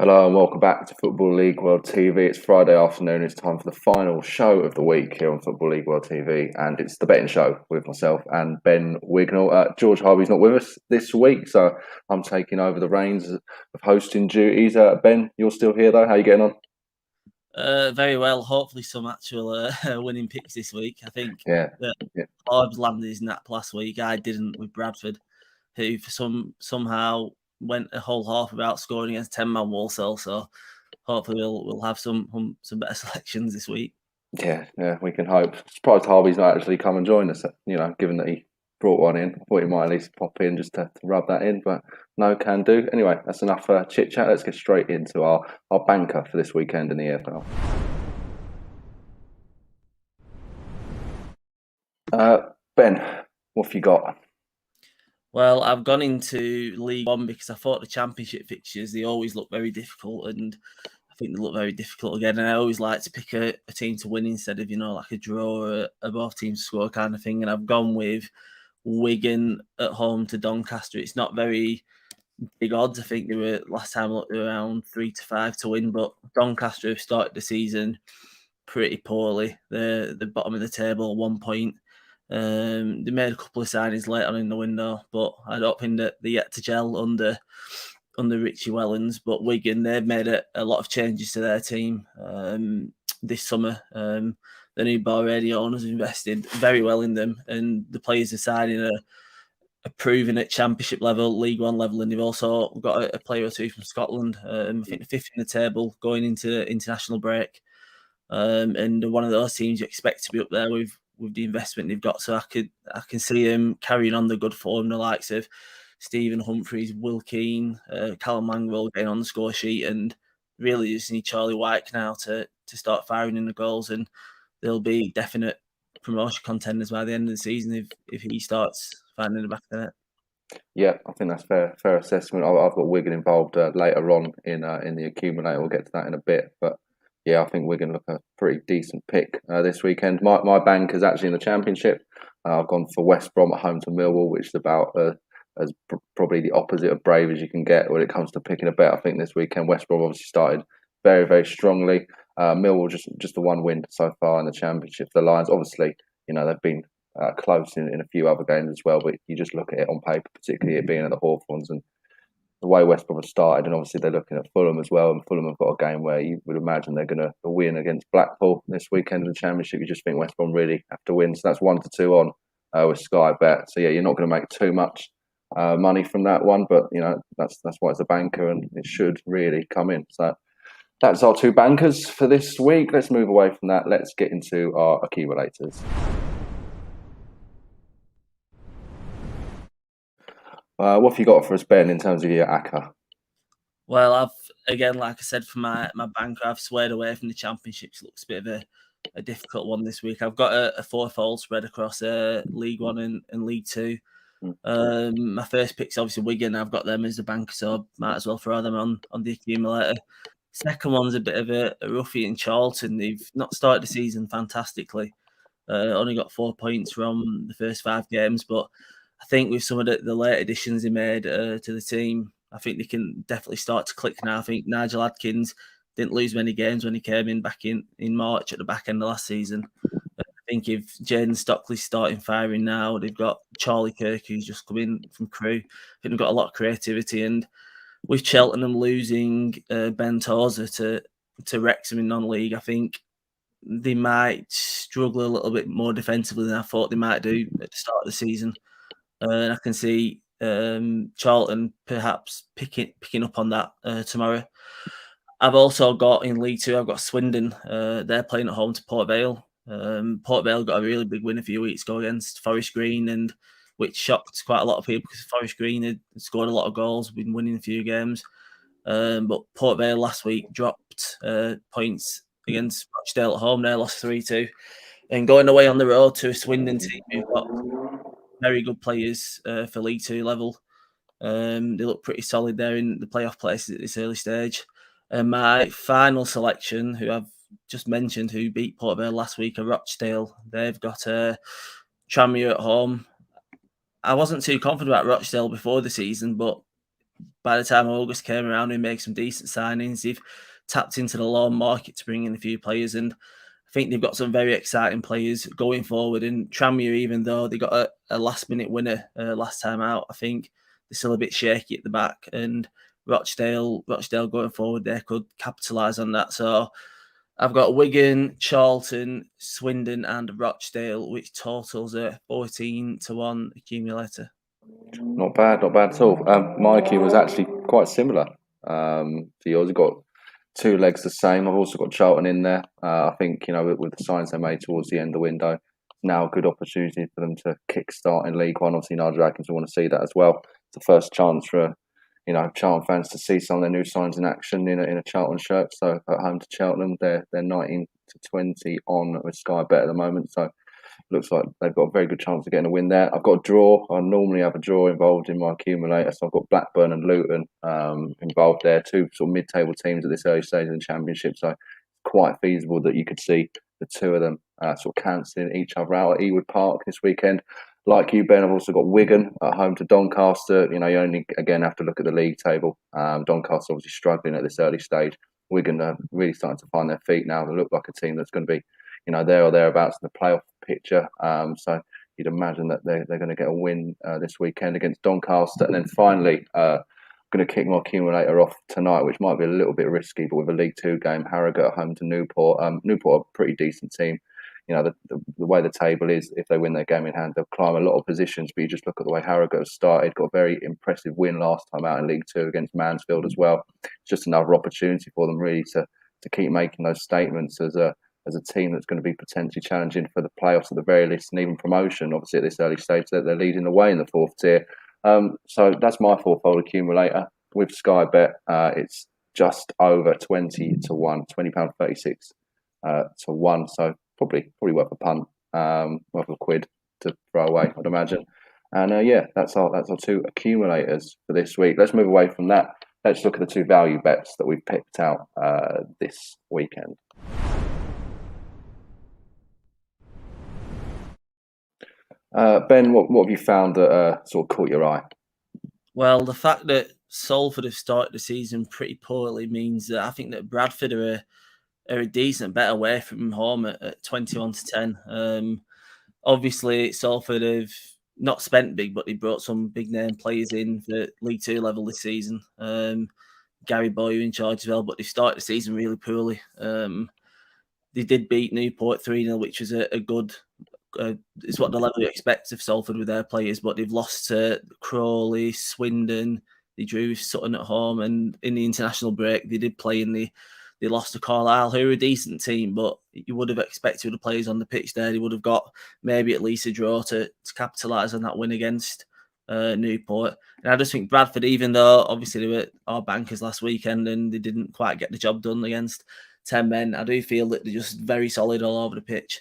Hello and welcome back to Football League World TV. It's Friday afternoon. It's time for the final show of the week here on Football League World TV, and it's the betting show with myself and Ben Wignall. George Harvey's not with us this week, so I'm taking over the reins of hosting duties. Ben, you're still here though. How are you getting on? Very well. Hopefully, some actual winning picks this week. I think that Harbs landed his nap last week. I didn't with Bradford, who somehow went a whole half without scoring against 10-man Walsall. So hopefully, we'll have some better selections this week. Yeah, we can hope. Surprised Harvey's not actually come and join us. Given that he brought one in, I thought he might at least pop in just to rub that in, but no, can do. Anyway, that's enough chit chat. Let's get straight into our banker for this weekend in the EFL. Ben, what have you got? Well, I've gone into League One because I thought the Championship fixtures, they always look very difficult, and I think they look very difficult again. And I always like to pick a team to win instead of, like a draw or a both teams to score kind of thing. And I've gone with Wigan at home to Doncaster. It's not very big odds. I think they were last time I looked around 3-5 to win, but Doncaster have started the season pretty poorly. They're the bottom of the table, 1 point. They made a couple of signings late on in the window, but I don't think that they're yet to gel under Richie Wellens. But Wigan, they've made a lot of changes to their team this summer. The new Borredi owners have invested very well in them, and the players are signing are proven at Championship level, League One level, and they've also got a player or two from Scotland. I think the fifth in the table going into international break, and one of those teams you expect to be up there with the investment they've got. So I can see them carrying on the good form, the likes of Stephen Humphreys, Will Keane, Callum Mangrove getting on the score sheet, and really just need Charlie White now to start firing in the goals, and they'll be definite promotion contenders by the end of the season if he starts finding the back of the net. Yeah, I think that's fair assessment. I've got Wigan involved later on in the accumulator. We'll get to that in a bit, but yeah, I think Wigan look a pretty decent pick this weekend. My bank is actually in the Championship. I've gone for West Brom at home to Millwall, which is about as probably the opposite of brave as you can get when it comes to picking a bet. I think this weekend West Brom obviously started very, very strongly. Millwall just the one win so far in the Championship. The Lions, obviously, they've been close in a few other games as well, but you just look at it on paper, particularly it being at the Hawthorns and the way West Brom have started, and obviously they're looking at Fulham as well, and Fulham have got a game where you would imagine they're going to win against Blackpool this weekend in the Championship. You just think West Brom really have to win, so that's 1-2 on with Sky Bet. So yeah, you're not going to make too much money from that one, but that's why it's a banker, and it should really come in. So that's our two bankers for this week. Let's move away from that. Let's get into our accumulators. What have you got for us, Ben, in terms of your ACCA? Well, like I said, for my banker, I've swayed away from the Championships. It looks a bit of a difficult one this week. I've got a fourfold spread across League One and League Two. My first pick's obviously Wigan. I've got them as a banker, so might as well throw them on the accumulator. Second one's a bit of a roughie in Charlton. They've not started the season fantastically. Only got 4 points from the first 5 games, but I think with some of the late additions they made to the team, I think they can definitely start to click now. I think Nigel Adkins didn't lose many games when he came in back in March at the back end of last season. I think if Jaden Stockley's starting firing now, they've got Charlie Kirk, who's just come in from Crewe. I think they've got a lot of creativity. And with Cheltenham losing Ben Tozer to Wrexham in non-league, I think they might struggle a little bit more defensively than I thought they might do at the start of the season. And I can see Charlton perhaps picking up on that tomorrow. I've also got in League Two, I've got Swindon. They're playing at home to Port Vale. Port Vale got a really big win a few weeks ago against Forest Green, and which shocked quite a lot of people because Forest Green had scored a lot of goals, been winning a few games. But Port Vale last week dropped points against Rochdale at home. They lost 3-2. And going away on the road to a Swindon team who've got very good players for League Two level. They look pretty solid there in the playoff places at this early stage. And my final selection, who I've just mentioned, who beat Port Vale last week, are Rochdale. They've got Tranmere at home. I wasn't too confident about Rochdale before the season, but by the time August came around, we made some decent signings. They've tapped into the loan market to bring in a few players, and I think they've got some very exciting players going forward. And Tranmere, even though they got a last-minute winner last time out, I think they're still a bit shaky at the back. And Rochdale going forward, they could capitalise on that. So I've got Wigan, Charlton, Swindon, and Rochdale, which totals a 14-1 accumulator. Not bad at all. Mikey was actually quite similar to yours. He got two legs the same. I've also got Charlton in there. I think, with the signs they made towards the end of the window, now a good opportunity for them to kick-start in League One. Obviously, Nigel Atkins will want to see that as well. It's the first chance for Charlton fans to see some of their new signs in action in a Charlton shirt. So at home to Cheltenham, they're 19-20 on with Sky Bet at the moment. So looks like they've got a very good chance of getting a win there. I've got a draw. I normally have a draw involved in my accumulator, so I've got Blackburn and Luton involved there, two sort of mid-table teams at this early stage of the Championship. So it's quite feasible that you could see the two of them sort of cancelling each other out at Ewood Park this weekend. Like you, Ben, I've also got Wigan at home to Doncaster. You only, again, have to look at the league table. Doncaster obviously struggling at this early stage. Wigan are really starting to find their feet now. They look like a team that's going to be there or thereabouts in the playoff picture. So you'd imagine that they're going to get a win this weekend against Doncaster. And then finally, I'm going to kick my accumulator off tonight, which might be a little bit risky, but with a League Two game, Harrogate at home to Newport. Newport are a pretty decent team. The way the table is, if they win their game in hand, they'll climb a lot of positions. But you just look at the way Harrogate has started, got a very impressive win last time out in League Two against Mansfield as well. It's just another opportunity for them really to keep making those statements as a team that's going to be potentially challenging for the playoffs at the very least, and even promotion. Obviously, at this early stage, they're leading the way in the fourth tier. So that's my fourfold accumulator with Sky Bet. It's just over 20-1, £20.36 to 1. So probably worth a punt, worth a quid to throw away, I'd imagine. And that's our two accumulators for this week. Let's move away from that. Let's look at the two value bets that we've picked out this weekend. Ben, what have you found that sort of caught your eye? Well, the fact that Salford have started the season pretty poorly means that I think that Bradford are a decent bet away from home at 21-10. Obviously, Salford have not spent big, but they brought some big name players in for League Two level this season. Gary Boyer in charge as well, but they started the season really poorly. They did beat Newport 3-0, which was a good. It's what the level you expect of Salford with their players, but they've lost to Crawley, Swindon. They drew with Sutton at home, and in the international break, they did play in they lost to Carlisle, who are a decent team, but you would have expected the players on the pitch there. They would have got maybe at least a draw to capitalise on that win against Newport. And I just think Bradford, even though obviously they were our bankers last weekend and they didn't quite get the job done against 10 men, I do feel that they're just very solid all over the pitch.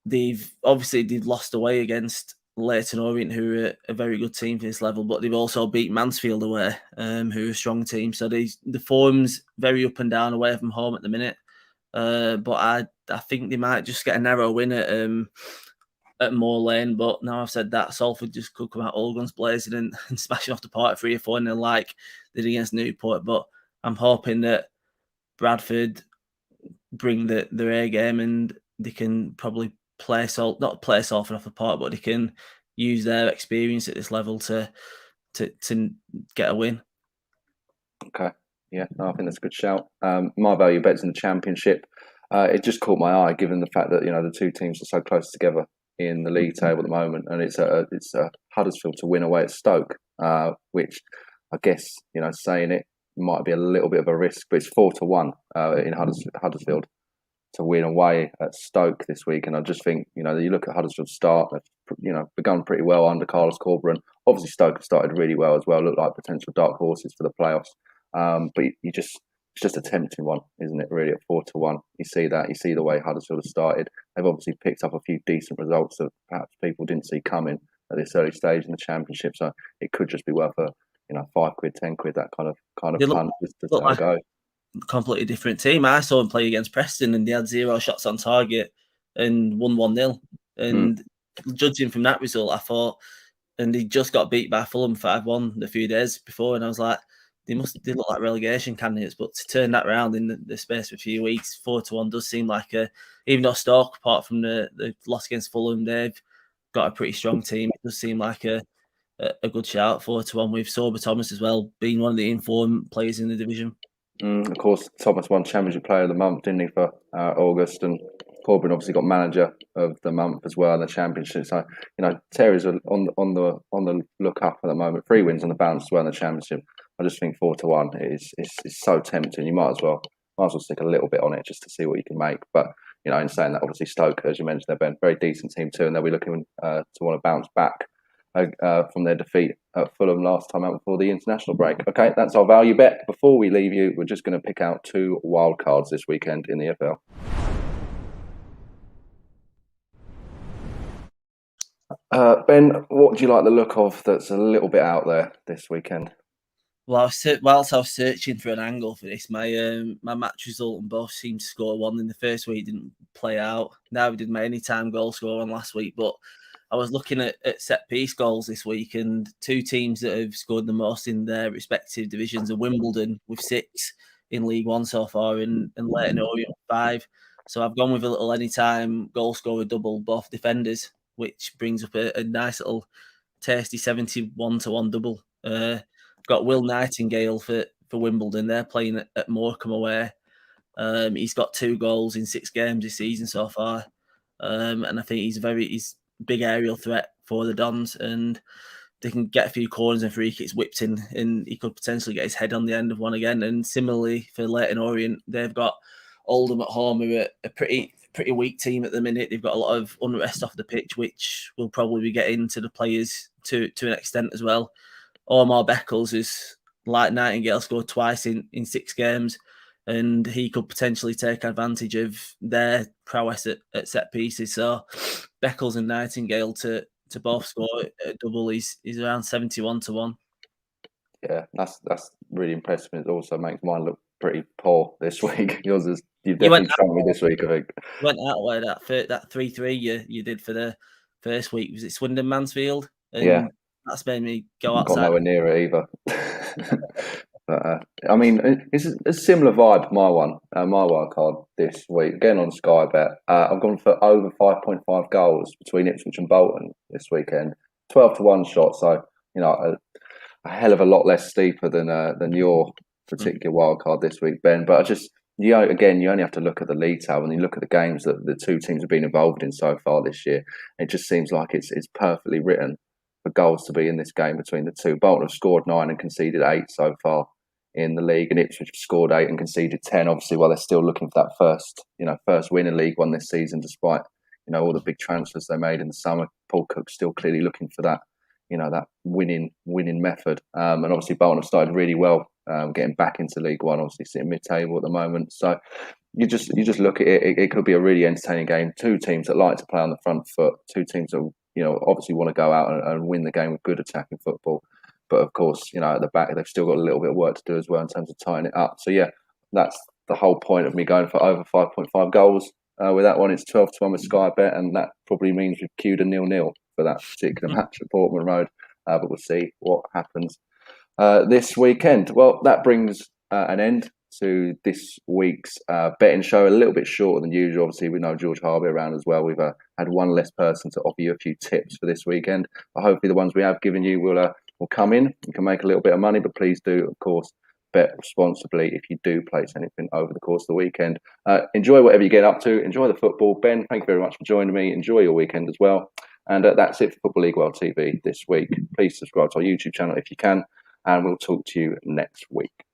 They've lost away against Leyton Orient, who are a very good team for this level, but they've also beat Mansfield away, who are a strong team. So the form's very up and down away from home at the minute. But I think they might just get a narrow win at Moor Lane. But now I've said that, Salford just could come out all guns blazing and smashing off the park at 3 or 4 0 like they did against Newport. But I'm hoping that Bradford bring their A game and they can probably not play Salford off the park, but they can use their experience at this level to get a win. Okay, yeah, no, I think that's a good shout. My value bet's in the Championship. It just caught my eye, given the fact that the two teams are so close together in the league table at the moment, and it's a Huddersfield to win away at Stoke, which I guess saying it might be a little bit of a risk, but it's 4-1 in Huddersfield to win away at Stoke this week. And I just think, you look at Huddersfield's start, they've, begun pretty well under Carlos Corberán. Obviously, Stoke have started really well as well, look like potential dark horses for the playoffs. But it's just a tempting one, isn't it, really, at 4-1. You see that, you see the way Huddersfield has started. They've obviously picked up a few decent results that perhaps people didn't see coming at this early stage in the Championship. So it could just be worth a, £5, £10, that kind of punt just to go. Completely different team. I saw them play against Preston and they had 0 shots on target and won 1-0. And judging from that result, I thought and he just got beat by Fulham 5-1 a few days before, and I was like, they look like relegation candidates, but to turn that around in the space of a few weeks, 4-1 does seem like even though Stoke, apart from the loss against Fulham, they've got a pretty strong team. It does seem like a good shout, 4-1 with Sober Thomas as well, being one of the informed players in the division. Of course, Thomas won Championship Player of the Month, didn't he, for August? And Corbyn obviously got Manager of the Month as well in the Championship. So, Terry's on the look up at the moment. 3 wins on the bounce as well in the Championship. I just think 4-1 is so tempting. You might as well stick a little bit on it just to see what you can make. But in saying that, obviously Stoke, as you mentioned, they've been a very decent team too, and they'll be looking to want to bounce back from their defeat at Fulham last time out before the international break. Okay, that's our value bet. Before we leave you, we're just going to pick out 2 wild cards this weekend in the FL. Ben, what do you like the look of that's a little bit out there this weekend? Well, whilst I was searching for an angle for this, my match result and both seemed to score 1 in the first week. Didn't play out. Now we did my anytime goal score on last week, but I was looking at set piece goals this week, and 2 teams that have scored the most in their respective divisions are Wimbledon with 6 in League One so far, and Leyton Orient with 5. So I've gone with a little anytime goal scorer double, both defenders, which brings up a nice little tasty 71-1 double. Got Will Nightingale for Wimbledon. They're playing at Morecambe away. He's got 2 goals in 6 games this season so far, and I think he's big aerial threat for the Dons, and they can get a few corners and free kicks whipped in, and he could potentially get his head on the end of one again. And similarly for Leyton Orient, they've got Oldham at home, who are a pretty weak team at the minute. They've got a lot of unrest off the pitch, which will probably be getting to the players to an extent as well. Omar Beckles is like Nightingale, scored twice in 6 games, and he could potentially take advantage of their prowess at set pieces. So Beckles and Nightingale to both score a double is around 71-1. Yeah, that's really impressive. It also makes mine look pretty poor this week. Yours is you've definitely struck me this week, I think. Went out where that 3-3 you did for the first week. Was it Swindon Mansfield? And yeah, that's made me go outside. Got nowhere near it either. But, I mean, it's a similar vibe. My wild card this week, again on Sky Bet. I've gone for over 5.5 goals between Ipswich and Bolton this weekend. 12-1 shot, so a hell of a lot less steeper than your particular wild card this week, Ben. But you only have to look at the league table and you look at the games that the 2 teams have been involved in so far this year. It just seems like it's perfectly written for goals to be in this game between the 2. Bolton have scored 9 and conceded 8 so far in the league, and Ipswich have scored 8 and conceded 10. Obviously, while they're still looking for that first win in League One this season, despite all the big transfers they made in the summer. Paul Cook's still clearly looking for that that winning method. And obviously Bolton have started really well, getting back into League One. Obviously sitting mid-table at the moment, so you just look at it. It could be a really entertaining game. 2 teams that like to play on the front foot. 2 teams that obviously want to go out and win the game with good attacking football. But of course, at the back they've still got a little bit of work to do as well in terms of tying it up. So yeah, that's the whole point of me going for over 5.5 goals. With that one, it's 12-1 with Sky Bet, and that probably means we've queued a 0-0 for that particular match at Portman Road. But we'll see what happens this weekend. Well, that brings an end to this week's betting show. A little bit shorter than usual. Obviously, we know George Harvey around as well. We've had one less person to offer you a few tips for this weekend. But hopefully the ones we have given you will come in. You can make a little bit of money, but please do, of course, bet responsibly if you do place anything over the course of the weekend. Enjoy whatever you get up to. Enjoy the football. Ben, thank you very much for joining me. Enjoy your weekend as well. And that's it for Football League World TV this week. Please subscribe to our YouTube channel if you can, and we'll talk to you next week.